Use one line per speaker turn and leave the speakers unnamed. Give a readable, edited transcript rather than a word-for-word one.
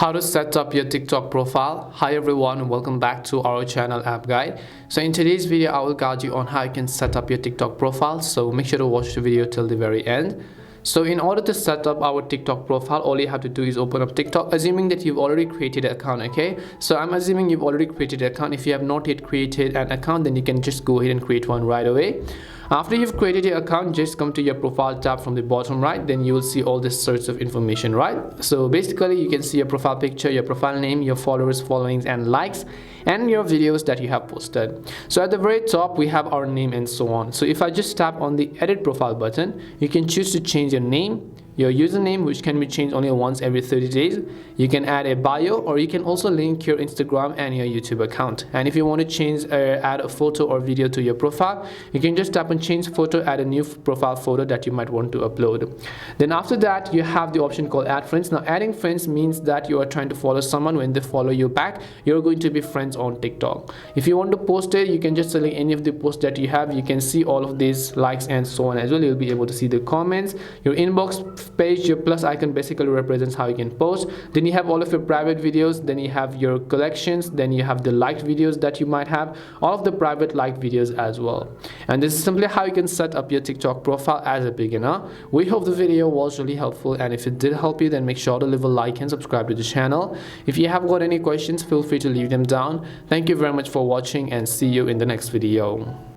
How to set up your TikTok profile. Hi everyone, welcome back to our channel App Guide. So in today's video I will guide you on how you can set up your TikTok profile, so make sure to watch the video till the very end. So in order to set up our TikTok profile, all you have to do is open up TikTok, assuming that you've already created an account. Okay, so I'm assuming you've already created an account. If you have not yet created an account, then you can just go ahead and create one right away. After you've created your account, just come to your profile tab from the bottom right. Then you will see all this sorts of information, right? So basically you can see your profile picture, your profile name, your followers, followings and likes, and your videos that you have posted. So at the very top we have our name and so on. So if I just tap on the edit profile button, you can choose to change your name, your username, which can be changed only once every 30 days. You can add a bio, or you can also link your Instagram and your YouTube account. And if you want to change add a photo or video to your profile, you can just tap on change photo, add a new profile photo that you might want to upload. Then after that you have the option called add friends. Now adding friends means that you are trying to follow someone. When they follow you back, you're going to be friends on TikTok. If you want to post it, you can just select any of the posts that you have. You can see all of these likes and so on as well. You'll be able to see the comments, your inbox page. Your plus icon basically represents how you can post. Then you have all of your private videos, then you have your collections, then you have the liked videos that you might have, all of the private liked videos as well. And this is simply how you can set up your TikTok profile as a beginner. We hope the video was really helpful, and if it did help you, then make sure to leave a like and subscribe to the channel. If you have got any questions, feel free to leave them down. Thank you very much for watching, and see you in the next video.